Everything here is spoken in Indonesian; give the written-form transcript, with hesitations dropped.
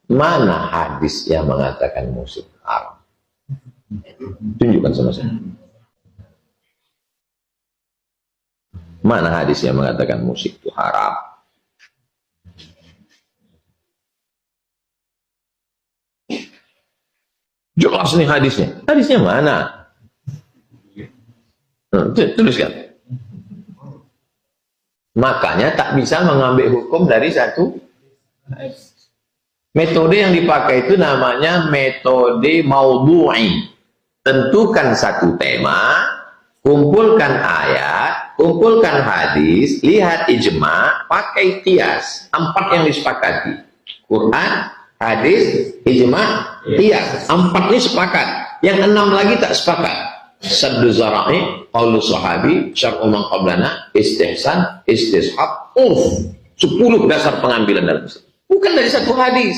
Mana hadis yang mengatakan musik haram? Tunjukkan sama saya. Mana hadis yang mengatakan musik itu haram? Jelas nih hadisnya. Hadisnya mana? Tuliskan. Makanya tak bisa mengambil hukum dari satu. Metode yang dipakai itu namanya metode maudhu'i. Tentukan satu tema, kumpulkan ayat, kumpulkan hadis, lihat ijma', pakai qiyas. 4 yang disepakati. Quran, hadis, ijma', qiyas. 4 ini sepakat. Yang 6 lagi tak sepakat. Saddu zara'i, qaulu sahabi, syar'u man qablana, istihsan, istishab, 10 dasar pengambilan dalam Islam. Bukan dari satu hadis.